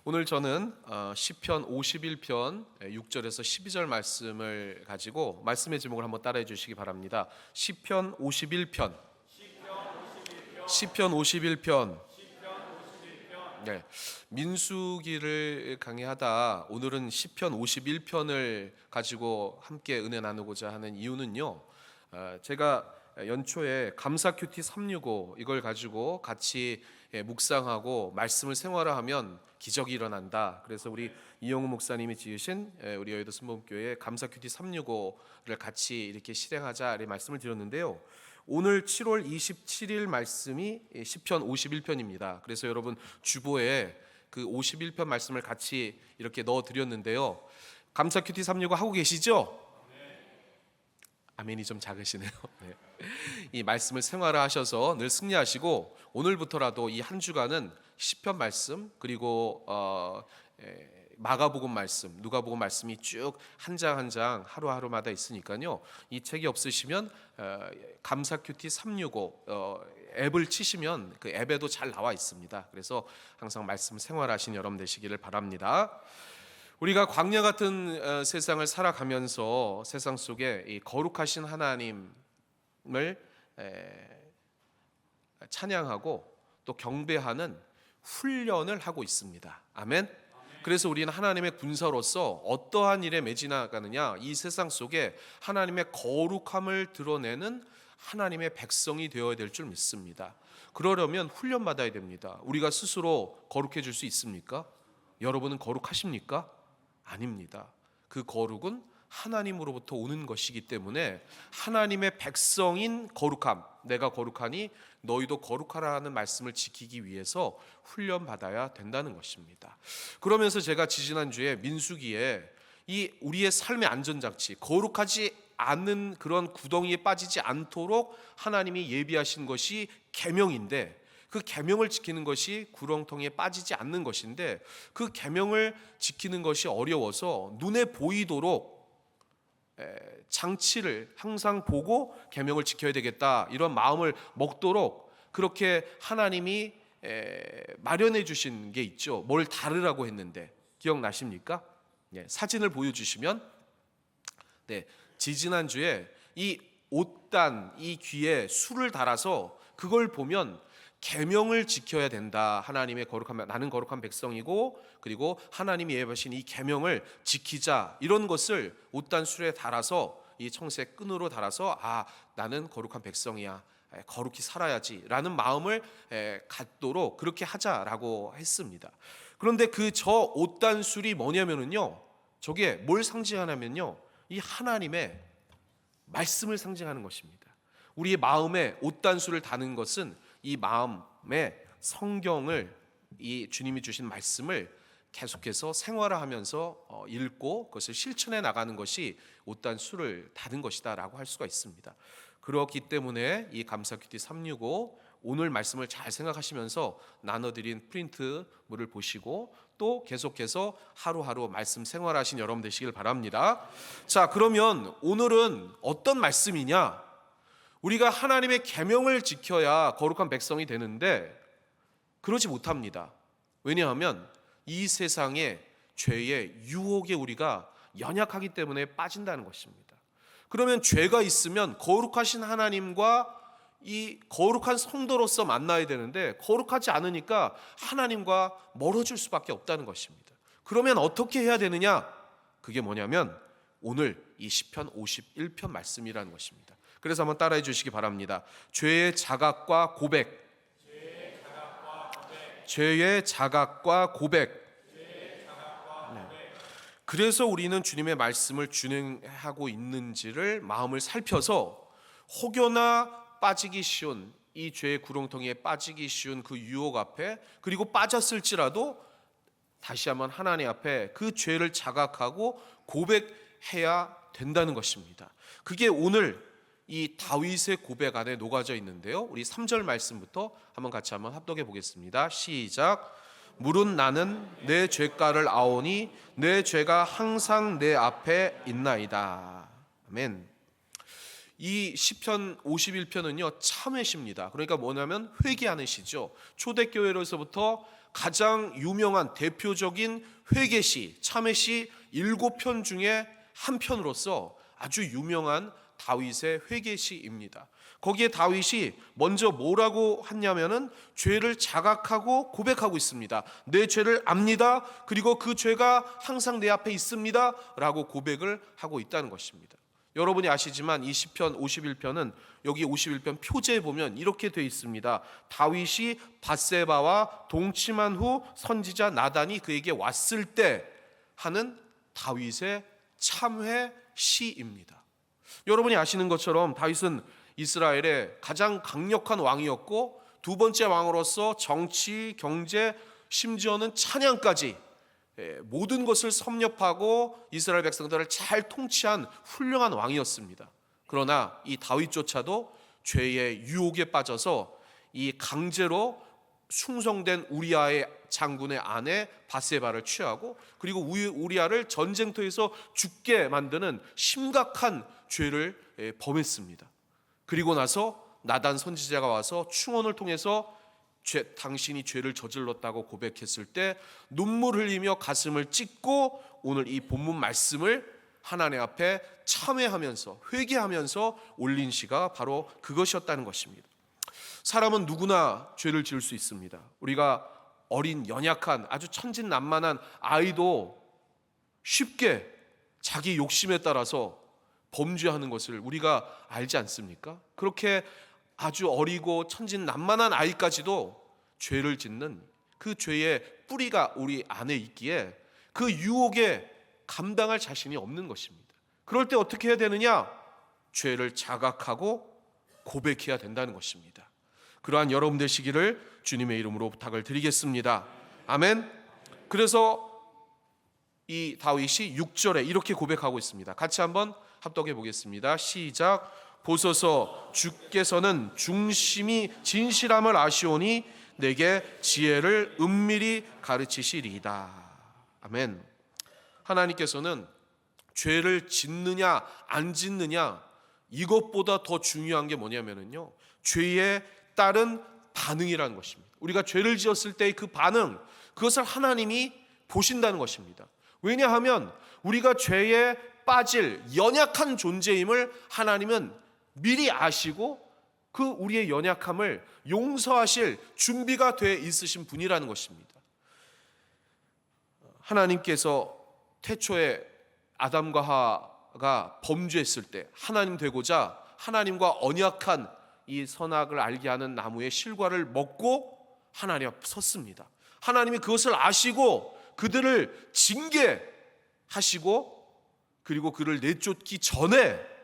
오늘 저는 시편 51편 6절에서 12절 말씀을 가지고 말씀의 제목을 한번 따라해 주시기 바랍니다. 시편 51편. 시편 51편. 네. 민수기를 강의하다 오늘은 시편 51편을 가지고 함께 은혜 나누고자 하는 이유는요. 제가 연초에 감사 큐티 365 이걸 가지고 같이 묵상하고 말씀을 생활화하면 기적이 일어난다. 그래서 우리 이영우 목사님이 지으신 우리 여의도 순복음교회 감사 큐티 365를 같이 이렇게 실행하자 이렇게 말씀을 드렸는데요. 오늘 7월 27일 말씀이 시편 51편입니다. 그래서 여러분 주보에 그 51편 말씀을 같이 이렇게 넣어 드렸는데요. 감사 큐티 365 하고 계시죠? 아멘이 좀 작으시네요. 네. 이 말씀을 생활화하셔서 늘 승리하시고 오늘부터라도 이 한 주간은 시편 말씀 그리고 마가복음 말씀, 누가복음 말씀이 쭉 한 장 한 장 하루하루마다 있으니까요. 이 책이 없으시면 감사 큐티 365 앱을 치시면 그 앱에도 잘 나와 있습니다. 그래서 항상 말씀 생활하신 여러분 되시기를 바랍니다. 우리가 광야 같은 세상을 살아가면서 세상 속에 이 거룩하신 하나님을 찬양하고 또 경배하는 훈련을 하고 있습니다. 아멘. 그래서 우리는 하나님의 군사로서 어떠한 일에 매진하느냐, 이 세상 속에 하나님의 거룩함을 드러내는 하나님의 백성이 되어야 될 줄 믿습니다. 그러려면 훈련 받아야 됩니다. 우리가 스스로 거룩해질 수 있습니까? 여러분은 거룩하십니까? 아닙니다. 그 거룩은 하나님으로부터 오는 것이기 때문에 하나님의 백성인 거룩함, 내가 거룩하니 너희도 거룩하라는 말씀을 지키기 위해서 훈련받아야 된다는 것입니다. 그러면서 제가 지지난주에 민수기에 이 우리의 삶의 안전장치, 거룩하지 않는 그런 구덩이에 빠지지 않도록 하나님이 예비하신 것이 계명인데, 그 계명을 지키는 것이 구렁텅이에 빠지지 않는 것인데, 그 계명을 지키는 것이 어려워서 눈에 보이도록 장치를 항상 보고 계명을 지켜야 되겠다 이런 마음을 먹도록 그렇게 하나님이 마련해 주신 게 있죠. 뭘 다르라고 했는데 기억나십니까? 사진을 보여주시면 지지난주에 이 옷단 이 귀에 술을 달아서 그걸 보면 계명을 지켜야 된다. 하나님의 거룩한, 나는 거룩한 백성이고 그리고 하나님이 예비하신 이 계명을 지키자, 이런 것을 옷단 술에 달아서 이 청색 끈으로 달아서 나는 거룩한 백성이야, 거룩히 살아야지 라는 마음을 갖도록 그렇게 하자라고 했습니다. 그런데 그 저 옷단 술이 뭐냐면요, 저게 뭘 상징하냐면요, 이 하나님의 말씀을 상징하는 것입니다. 우리의 마음에 옷단 술을 다는 것은 이 마음에 성경을, 이 주님이 주신 말씀을 계속해서 생활화하면서 읽고 그것을 실천해 나가는 것이 옷단 술을 닫은 것이다 라고 할 수가 있습니다. 그렇기 때문에 이 감사 큐티 365 오늘 말씀을 잘 생각하시면서 나눠드린 프린트물을 보시고 또 계속해서 하루하루 말씀 생활하신 여러분 되시길 바랍니다. 자, 그러면 오늘은 어떤 말씀이냐? 우리가 하나님의 계명을 지켜야 거룩한 백성이 되는데 그러지 못합니다. 왜냐하면 이 세상의 죄의 유혹에 우리가 연약하기 때문에 빠진다는 것입니다. 그러면 죄가 있으면 거룩하신 하나님과 이 거룩한 성도로서 만나야 되는데 거룩하지 않으니까 하나님과 멀어질 수밖에 없다는 것입니다. 그러면 어떻게 해야 되느냐? 그게 뭐냐면 오늘 이 시편 51편 말씀이라는 것입니다. 그래서 한번 따라해 주시기 바랍니다. 죄의 자각과 고백. 죄의 자각과 고백. 그래서 우리는 주님의 말씀을 준행하고 있는지를 마음을 살펴서 혹여나 빠지기 쉬운 이 죄의 구렁텅이에 빠지기 쉬운 그 유혹 앞에, 그리고 빠졌을지라도 다시 한번 하나님 앞에 그 죄를 자각하고 고백해야 된다는 것입니다. 그게 오늘 이 다윗의 고백 안에 녹아져 있는데요. 우리 3절 말씀부터 한번 같이 한번 합독해 보겠습니다. 시작. 물은 나는 내 죄가를 아오니 내 죄가 항상 내 앞에 있나이다. 아멘. 이 시편 51편은요 참회시입니다. 그러니까 뭐냐면 회개하는 시죠. 초대교회로서부터 가장 유명한 대표적인 회개시, 참회시 7편 중에 한 편으로서 아주 유명한 다윗의 회개시입니다. 거기에 다윗이 먼저 뭐라고 하냐면은 죄를 자각하고 고백하고 있습니다. 내 죄를 압니다. 그리고 그 죄가 항상 내 앞에 있습니다. 라고 고백을 하고 있다는 것입니다. 여러분이 아시지만 이 시편 51편은 여기 51편 표제에 보면 이렇게 되어 있습니다. 다윗이 밧세바와 동침한 후 선지자 나단이 그에게 왔을 때 하는 다윗의 참회 시입니다. 여러분이 아시는 것처럼 다윗은 이스라엘의 가장 강력한 왕이었고 두 번째 왕으로서 정치, 경제, 심지어는 찬양까지 모든 것을 섭렵하고 이스라엘 백성들을 잘 통치한 훌륭한 왕이었습니다. 그러나 이 다윗조차도 죄의 유혹에 빠져서 이 강제로 숭성된 우리아의 장군의 아내 밧세바를 취하고 그리고 우리아를 전쟁터에서 죽게 만드는 심각한 죄를 범했습니다. 그리고 나서 나단 선지자가 와서 충언을 통해서 당신이 죄를 저질렀다고 고백했을 때 눈물 흘리며 가슴을 찢고 오늘 이 본문 말씀을 하나님 앞에 참회하면서 회개하면서 올린 시가 바로 그것이었다는 것입니다. 사람은 누구나 죄를 지을 수 있습니다. 우리가 어린 연약한 아주 천진난만한 아이도 쉽게 자기 욕심에 따라서 범죄하는 것을 우리가 알지 않습니까? 그렇게 아주 어리고 천진난만한 아이까지도 죄를 짓는 그 죄의 뿌리가 우리 안에 있기에 그 유혹에 감당할 자신이 없는 것입니다. 그럴 때 어떻게 해야 되느냐? 죄를 자각하고 고백해야 된다는 것입니다. 그러한 여러분 되시기를 주님의 이름으로 부탁을 드리겠습니다. 아멘. 그래서 이 다윗이 6절에 이렇게 고백하고 있습니다. 같이 한번 합독해 보겠습니다. 시작. 보소서 주께서는 중심이 진실함을 아시오니 내게 지혜를 은밀히 가르치시리이다. 아멘. 하나님께서는 죄를 짓느냐 안 짓느냐 이것보다 더 중요한 게 뭐냐면요, 죄에 따른 반응이라는 것입니다. 우리가 죄를 지었을 때의 그 반응, 그것을 하나님이 보신다는 것입니다. 왜냐하면 우리가 죄에 빠질 연약한 존재임을 하나님은 미리 아시고 그 우리의 연약함을 용서하실 준비가 돼 있으신 분이라는 것입니다. 하나님께서 태초에 아담과 하와가 범죄했을 때 하나님 되고자 하나님과 언약한 이 선악을 알게 하는 나무의 실과를 먹고 하나님 앞에 섰습니다. 하나님이 그것을 아시고 그들을 징계하시고 그리고 그를 내쫓기 전에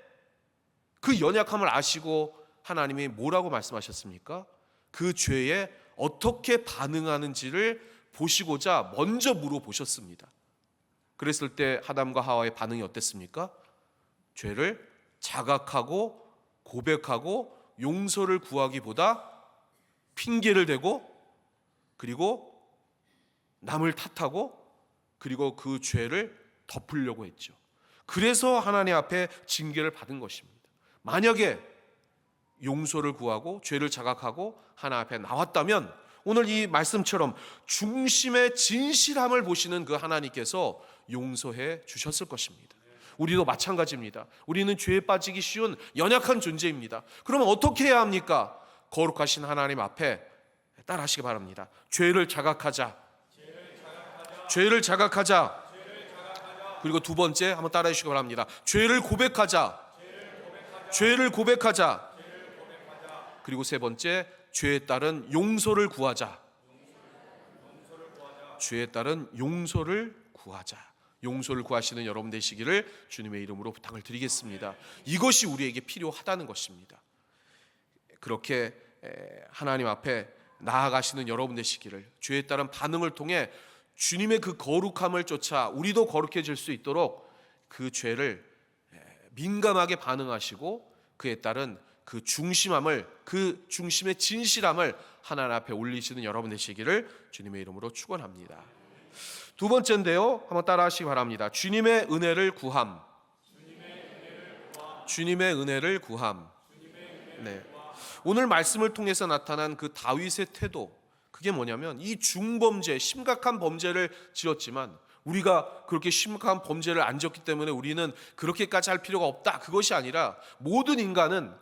그 연약함을 아시고 하나님이 뭐라고 말씀하셨습니까? 그 죄에 어떻게 반응하는지를 보시고자 먼저 물어보셨습니다. 그랬을 때 아담과 하와의 반응이 어땠습니까? 죄를 자각하고 고백하고 용서를 구하기보다 핑계를 대고 그리고 남을 탓하고 그리고 그 죄를 덮으려고 했죠. 그래서 하나님 앞에 징계를 받은 것입니다. 만약에 용서를 구하고 죄를 자각하고 하나님 앞에 나왔다면 오늘 이 말씀처럼 중심의 진실함을 보시는 그 하나님께서 용서해 주셨을 것입니다. 우리도 마찬가지입니다. 우리는 죄에 빠지기 쉬운 연약한 존재입니다. 그러면 어떻게 해야 합니까? 거룩하신 하나님 앞에 따라하시기 바랍니다. 죄를 자각하자. 죄를 자각하자. 그리고 두 번째 한번 따라해 주시기 바랍니다. 죄를 고백하자. 죄를 고백하자. 그리고 세 번째, 죄에 따른 용서를 구하자. 죄에 따른 용서를 구하자. 용서를 구하시는 여러분 되시기를 주님의 이름으로 부탁을 드리겠습니다. 이것이 우리에게 필요하다는 것입니다. 그렇게 하나님 앞에 나아가시는 여러분 되시기를, 죄에 따른 반응을 통해 주님의 그 거룩함을 쫓아 우리도 거룩해질 수 있도록 그 죄를 민감하게 반응하시고 그에 따른 그 중심함을, 그 중심의 진실함을 하나님 앞에 올리시는 여러분 되시기를 주님의 이름으로 축원합니다. 두 번째인데요, 한번 따라하시기 바랍니다. 주님의 은혜를 구함. 주님의 은혜를 구함. 네. 오늘 말씀을 통해서 나타난 그 다윗의 태도, 그게 뭐냐면 이 중범죄, 심각한 범죄를 지었지만 우리가 그렇게 심각한 범죄를 안 지었기 때문에 우리는 그렇게까지 할 필요가 없다, 그것이 아니라 모든 인간은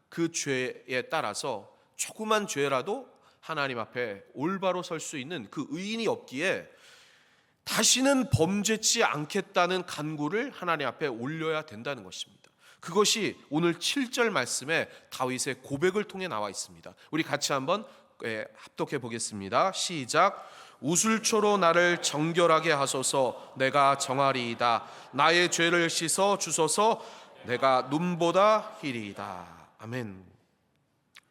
그 죄에 따라서 조그만 죄라도 하나님 앞에 올바로 설 수 있는 그 의인이 없기에 다시는 범죄치 않겠다는 간구를 하나님 앞에 올려야 된다는 것입니다. 그것이 오늘 7절 말씀에 다윗의 고백을 통해 나와 있습니다. 우리 같이 한번 합독해 보겠습니다. 시작. 우술초로 나를 정결하게 하소서. 내가 정하리이다. 나의 죄를 씻어 주소서. 내가 눈보다 희리이다. 아멘.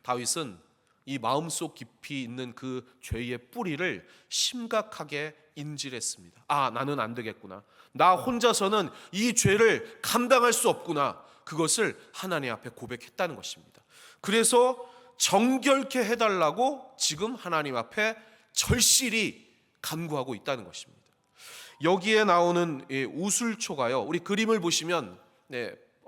다윗은 이 마음속 깊이 있는 그 죄의 뿌리를 심각하게 인지했습니다. 아, 나는 안 되겠구나. 나 혼자서는 이 죄를 감당할 수 없구나. 그것을 하나님 앞에 고백했다는 것입니다. 그래서 정결케 해달라고 지금 하나님 앞에 절실히 간구하고 있다는 것입니다. 여기에 나오는 우술초가요, 우리 그림을 보시면,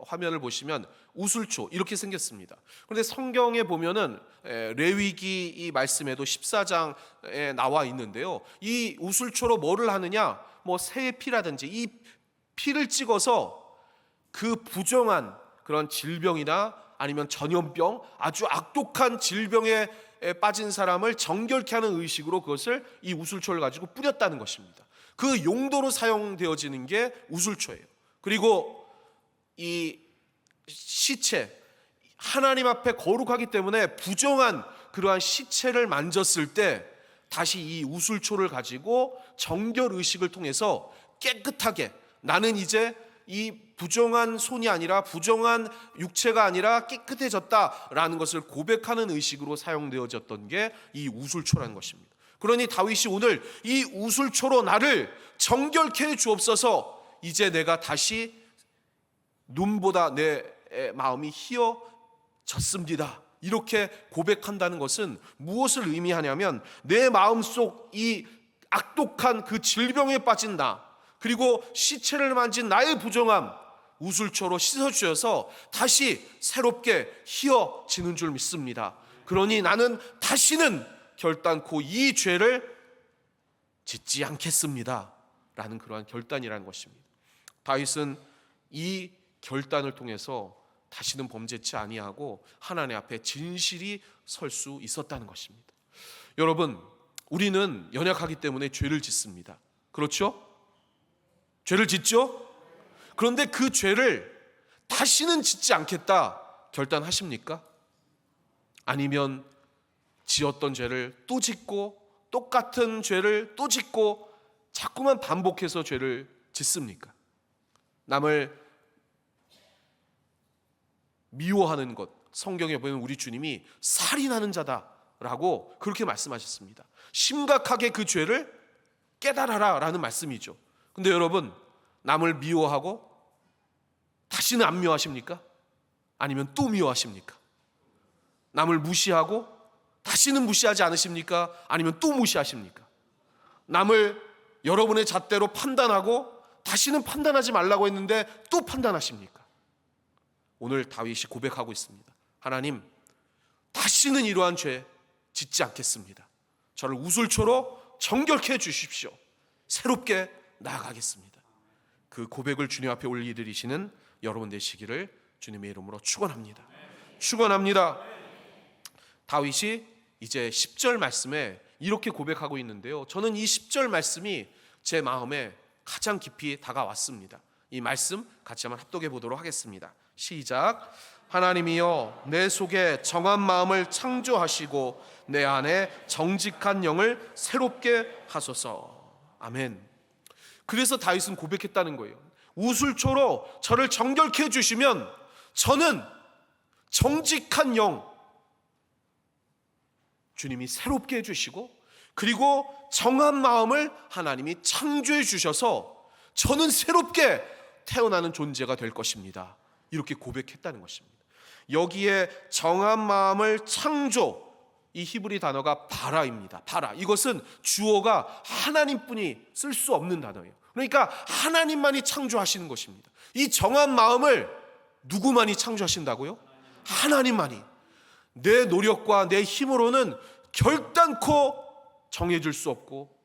화면을 보시면 우술초 이렇게 생겼습니다. 그런데 성경에 보면은 레위기 이 말씀에도 14장에 나와 있는데요, 이 우술초로 뭐를 하느냐, 뭐 새의 피라든지 이 피를 찍어서 그 부정한 그런 질병이나 아니면 전염병, 아주 악독한 질병에 빠진 사람을 정결케 하는 의식으로 그것을 이 우술초를 가지고 뿌렸다는 것입니다. 그 용도로 사용되어지는 게 우술초예요. 그리고 이 시체, 하나님 앞에 거룩하기 때문에 부정한 그러한 시체를 만졌을 때 다시 이 우술초를 가지고 정결 의식을 통해서 깨끗하게, 나는 이제 이 부정한 손이 아니라 부정한 육체가 아니라 깨끗해졌다라는 것을 고백하는 의식으로 사용되어졌던 게 이 우술초라는 것입니다. 그러니 다윗이 오늘 이 우술초로 나를 정결케 해 주옵소서. 이제 내가 다시 눈보다 내 마음이 희어졌습니다. 이렇게 고백한다는 것은 무엇을 의미하냐면 내 마음속 이 악독한 그 질병에 빠진 나, 그리고 시체를 만진 나의 부정함 우술초로 씻어주셔서 다시 새롭게 희어지는 줄 믿습니다. 그러니 나는 다시는 결단코 이 죄를 짓지 않겠습니다 라는 그러한 결단이라는 것입니다. 다윗은 이 결단을 통해서 다시는 범죄치 아니하고 하나님 앞에 진실이 설 수 있었다는 것입니다. 여러분, 우리는 연약하기 때문에 죄를 짓습니다. 그렇죠? 죄를 짓죠? 그런데 그 죄를 다시는 짓지 않겠다 결단하십니까? 아니면 지었던 죄를 또 짓고 똑같은 죄를 또 짓고 자꾸만 반복해서 죄를 짓습니까? 남을 미워하는 것, 성경에 보면 우리 주님이 살인하는 자다라고 그렇게 말씀하셨습니다. 심각하게 그 죄를 깨달아라 라는 말씀이죠. 근데 여러분, 남을 미워하고 다시는 안 미워하십니까? 아니면 또 미워하십니까? 남을 무시하고 다시는 무시하지 않으십니까? 아니면 또 무시하십니까? 남을 여러분의 잣대로 판단하고 다시는 판단하지 말라고 했는데 또 판단하십니까? 오늘 다윗이 고백하고 있습니다. 하나님, 다시는 이러한 죄 짓지 않겠습니다. 저를 우술초로 정결케 해 주십시오. 새롭게 나아가겠습니다. 그 고백을 주님 앞에 올려드리시는 여러분 되시기를 주님의 이름으로 축원합니다. 축원합니다. 다윗이 이제 10절 말씀에 이렇게 고백하고 있는데요, 저는 이 10절 말씀이 제 마음에 가장 깊이 다가왔습니다. 이 말씀 같이 한번 합독해 보도록 하겠습니다. 시작. 하나님이여, 내 속에 정한 마음을 창조하시고 내 안에 정직한 영을 새롭게 하소서. 아멘. 그래서 다윗은 고백했다는 거예요. 우술초로 저를 정결케 해주시면 저는 정직한 영, 주님이 새롭게 해주시고, 그리고 정한 마음을 하나님이 창조해 주셔서 저는 새롭게 태어나는 존재가 될 것입니다. 이렇게 고백했다는 것입니다. 여기에 정한 마음을 창조, 이 히브리 단어가 바라입니다. 바라. 이것은 주어가 하나님뿐이 쓸 수 없는 단어예요. 그러니까 하나님만이 창조하시는 것입니다. 이 정한 마음을 누구만이 창조하신다고요? 하나님만이. 내 노력과 내 힘으로는 결단코 정해질 수 없고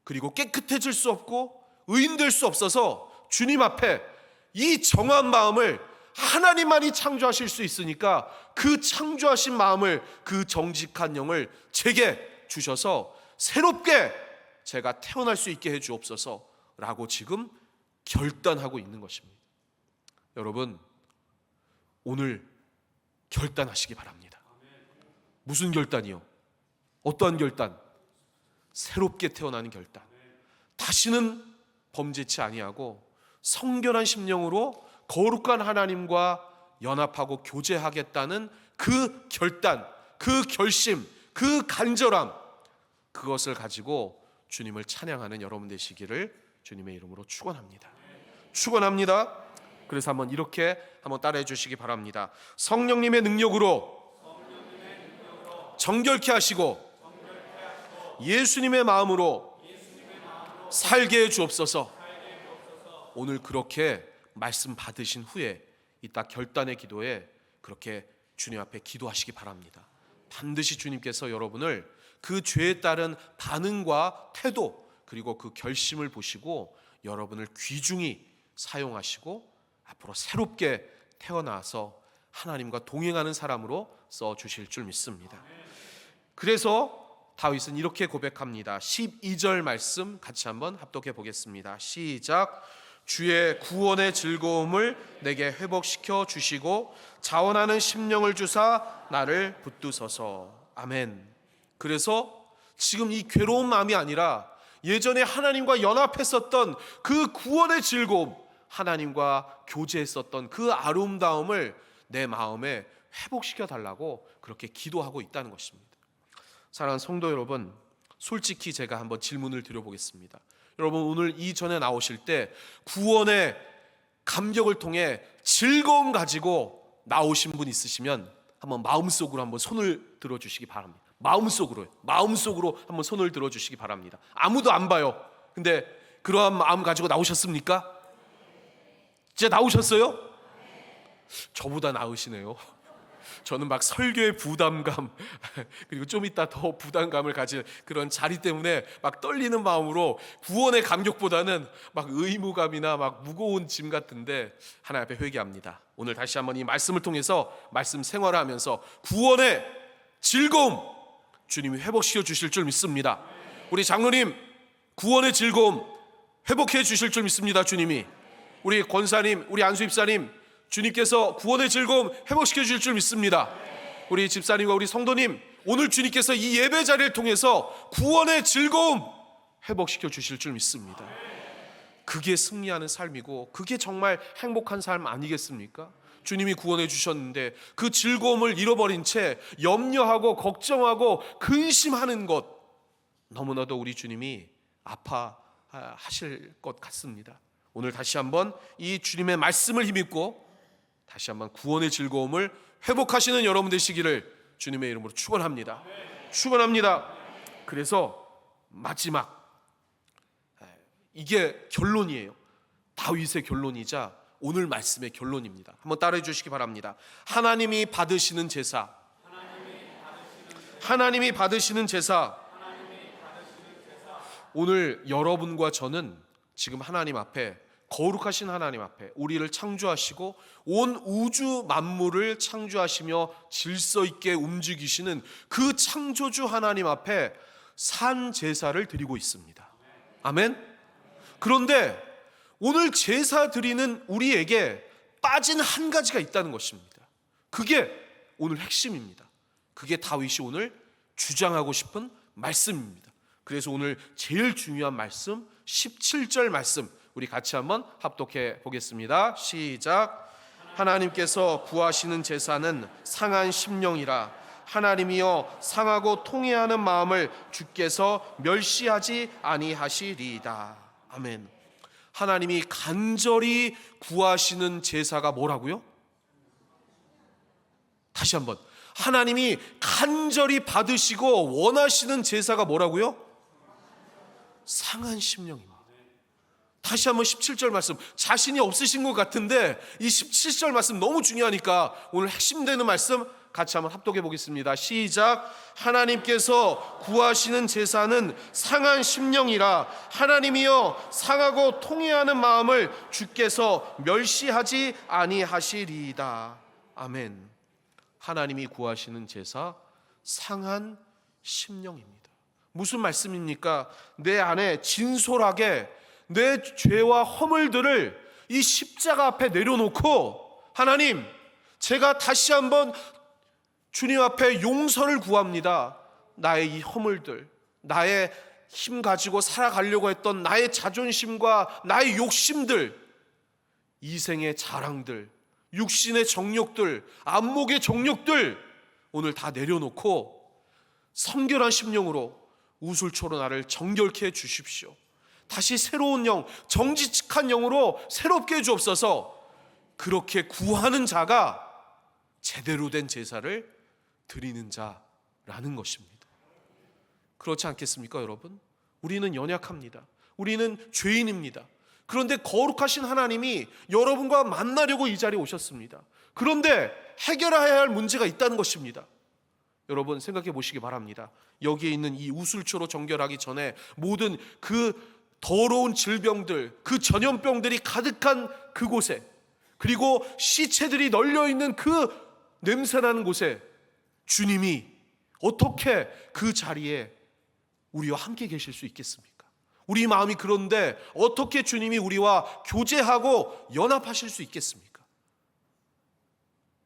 그리고 깨끗해질 수 없고 의인될 수 없어서 주님 앞에 이 정한 마음을 하나님만이 창조하실 수 있으니까 그 창조하신 마음을, 그 정직한 영을 제게 주셔서 새롭게 제가 태어날 수 있게 해 주옵소서라고 지금 결단하고 있는 것입니다. 여러분, 오늘 결단하시기 바랍니다. 무슨 결단이요? 어떠한 결단? 새롭게 태어나는 결단. 다시는 범죄치 아니하고 성결한 심령으로 거룩한 하나님과 연합하고 교제하겠다는 그 결단, 그 결심, 그 간절함, 그것을 가지고 주님을 찬양하는 여러분 되시기를 주님의 이름으로 축원합니다. 축원합니다. 그래서 한번 이렇게 한번 따라해 주시기 바랍니다. 성령님의 능력으로 정결케 하시고 예수님의 마음으로 살게 해 주옵소서. 오늘 그렇게 말씀 받으신 후에 이따 결단의 기도에 그렇게 주님 앞에 기도하시기 바랍니다. 반드시 주님께서 여러분을 그 죄에 따른 반응과 태도 그리고 그 결심을 보시고 여러분을 귀중히 사용하시고 앞으로 새롭게 태어나서 하나님과 동행하는 사람으로 써주실 줄 믿습니다. 그래서 다윗은 이렇게 고백합니다. 12절 말씀 같이 한번 합독해 보겠습니다. 시작. 주의 구원의 즐거움을 내게 회복시켜 주시고 자원하는 심령을 주사 나를 붙드소서. 아멘. 그래서 지금 이 괴로운 마음이 아니라 예전에 하나님과 연합했었던 그 구원의 즐거움, 하나님과 교제했었던 그 아름다움을 내 마음에 회복시켜 달라고 그렇게 기도하고 있다는 것입니다. 사랑하는 성도 여러분, 솔직히 제가 한번 질문을 드려보겠습니다. 여러분, 오늘 이 전에 나오실 때 구원의 감격을 통해 즐거움 가지고 나오신 분 있으시면 한번 마음속으로 한번 손을 들어주시기 바랍니다. 마음속으로 한번 손을 들어주시기 바랍니다. 아무도 안 봐요. 근데 그러한 마음 가지고 나오셨습니까? 진짜 나오셨어요? 저보다 나으시네요. 저는 막 설교의 부담감 그리고 좀 이따 더 부담감을 가질 그런 자리 때문에 막 떨리는 마음으로 구원의 감격보다는 막 의무감이나 막 무거운 짐 같은데 하나님 앞에 회개합니다. 오늘 다시 한번 이 말씀을 통해서 말씀 생활을 하면서 구원의 즐거움 주님이 회복시켜 주실 줄 믿습니다. 우리 장로님 구원의 즐거움 회복해 주실 줄 믿습니다. 주님이 우리 권사님, 우리 안수 집사님 주님께서 구원의 즐거움 회복시켜 주실 줄 믿습니다. 우리 집사님과 우리 성도님 오늘 주님께서 이 예배 자리를 통해서 구원의 즐거움 회복시켜 주실 줄 믿습니다. 그게 승리하는 삶이고 그게 정말 행복한 삶 아니겠습니까? 주님이 구원해 주셨는데 그 즐거움을 잃어버린 채 염려하고 걱정하고 근심하는 것 너무나도 우리 주님이 아파하실 것 같습니다. 오늘 다시 한번 이 주님의 말씀을 힘입고 다시 한번 구원의 즐거움을 회복하시는 여러분 되시기를 주님의 이름으로 축원합니다. 축원합니다. 그래서 마지막 이게 결론이에요. 다윗의 결론이자 오늘 말씀의 결론입니다. 한번 따라해 주시기 바랍니다. 하나님이 받으시는 제사. 하나님이 받으시는 제사. 오늘 여러분과 저는 지금 하나님 앞에 거룩하신 하나님 앞에 우리를 창조하시고 온 우주 만물을 창조하시며 질서 있게 움직이시는 그 창조주 하나님 앞에 산 제사를 드리고 있습니다. 아멘. 그런데 오늘 제사 드리는 우리에게 빠진 한 가지가 있다는 것입니다. 그게 오늘 핵심입니다. 그게 다윗이 오늘 주장하고 싶은 말씀입니다. 그래서 오늘 제일 중요한 말씀 17절 말씀 우리 같이 한번 합독해 보겠습니다. 시작. 하나님께서 구하시는 제사는 상한 심령이라 하나님이여 상하고 통회하는 마음을 주께서 멸시하지 아니하시리이다. 아멘. 하나님이 간절히 구하시는 제사가 뭐라고요? 다시 한번. 하나님이 간절히 받으시고 원하시는 제사가 뭐라고요? 상한 심령입니다. 다시 한번 17절 말씀, 자신이 없으신 것 같은데 이 17절 말씀 너무 중요하니까 오늘 핵심 되는 말씀 같이 한번 합독해 보겠습니다. 시작. 하나님께서 구하시는 제사는 상한 심령이라 하나님이여 상하고 통회하는 마음을 주께서 멸시하지 아니하시리이다. 아멘. 하나님이 구하시는 제사 상한 심령입니다. 무슨 말씀입니까? 내 안에 진솔하게 내 죄와 허물들을 이 십자가 앞에 내려놓고, 하나님, 제가 다시 한번 주님 앞에 용서를 구합니다. 나의 이 허물들, 나의 힘 가지고 살아가려고 했던 나의 자존심과 나의 욕심들, 이생의 자랑들, 육신의 정욕들, 안목의 정욕들 오늘 다 내려놓고 성결한 심령으로 우술초로 나를 정결케 해 주십시오. 다시 새로운 영, 정직한 영으로 새롭게 해 주옵소서. 그렇게 구하는 자가 제대로 된 제사를 드리는 자라는 것입니다. 그렇지 않겠습니까, 여러분? 우리는 연약합니다. 우리는 죄인입니다. 그런데 거룩하신 하나님이 여러분과 만나려고 이 자리에 오셨습니다. 그런데 해결해야 할 문제가 있다는 것입니다. 여러분 생각해 보시기 바랍니다. 여기에 있는 이 우술초로 정결하기 전에 모든 그 더러운 질병들, 그 전염병들이 가득한 그곳에, 그리고 시체들이 널려있는 그 냄새나는 곳에 주님이 어떻게 그 자리에 우리와 함께 계실 수 있겠습니까? 우리 마음이 그런데 어떻게 주님이 우리와 교제하고 연합하실 수 있겠습니까?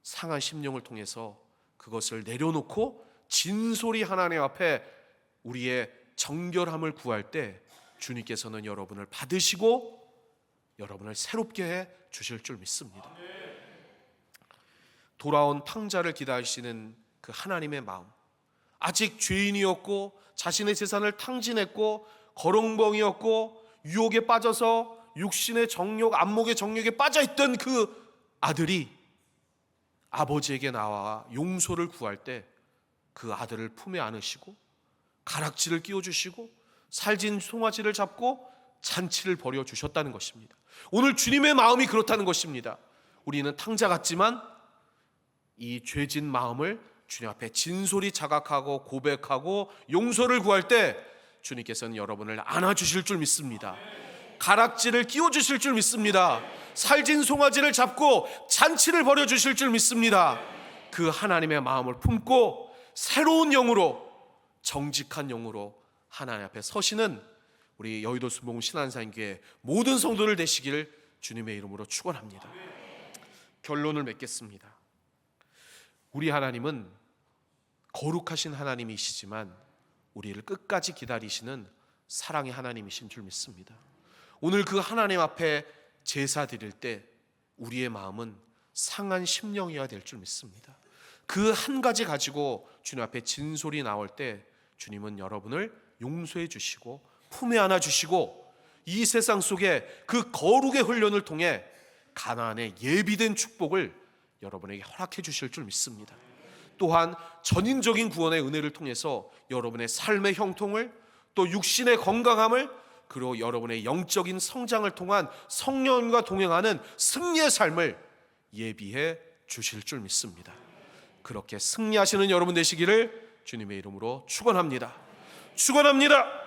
상한 심령을 통해서 그것을 내려놓고 진솔히 하나님 앞에 우리의 정결함을 구할 때 주님께서는 여러분을 받으시고 여러분을 새롭게 해 주실 줄 믿습니다. 돌아온 탕자를 기다리시는 그 하나님의 마음, 아직 죄인이었고 자신의 재산을 탕진했고 거렁벙이었고 유혹에 빠져서 육신의 정욕, 안목의 정욕에 빠져있던 그 아들이 아버지에게 나와 용서를 구할 때 그 아들을 품에 안으시고 가락지를 끼워주시고 살진 송아지를 잡고 잔치를 벌여주셨다는 것입니다. 오늘 주님의 마음이 그렇다는 것입니다. 우리는 탕자 같지만 이 죄진 마음을 주님 앞에 진솔히 자각하고 고백하고 용서를 구할 때 주님께서는 여러분을 안아주실 줄 믿습니다. 가락지를 끼워주실 줄 믿습니다. 살진 송아지를 잡고 잔치를 벌여주실 줄 믿습니다. 그 하나님의 마음을 품고 새로운 영으로, 정직한 영으로 하나님 앞에 서시는 우리 여의도 순복음 신한산교회 모든 성도들 되시기를 주님의 이름으로 축원합니다. 결론을 맺겠습니다. 우리 하나님은 거룩하신 하나님이시지만 우리를 끝까지 기다리시는 사랑의 하나님이신 줄 믿습니다. 오늘 그 하나님 앞에 제사 드릴 때 우리의 마음은 상한 심령이어야 될 줄 믿습니다. 그 한 가지 가지고 주님 앞에 진솔이 나올 때 주님은 여러분을 용서해 주시고 품에 안아 주시고 이 세상 속에 그 거룩의 훈련을 통해 가나안의 예비된 축복을 여러분에게 허락해 주실 줄 믿습니다. 또한 전인적인 구원의 은혜를 통해서 여러분의 삶의 형통을, 또 육신의 건강함을, 그리고 여러분의 영적인 성장을 통한 성령과 동행하는 승리의 삶을 예비해 주실 줄 믿습니다. 그렇게 승리하시는 여러분 되시기를 주님의 이름으로 축원합니다. 축원합니다.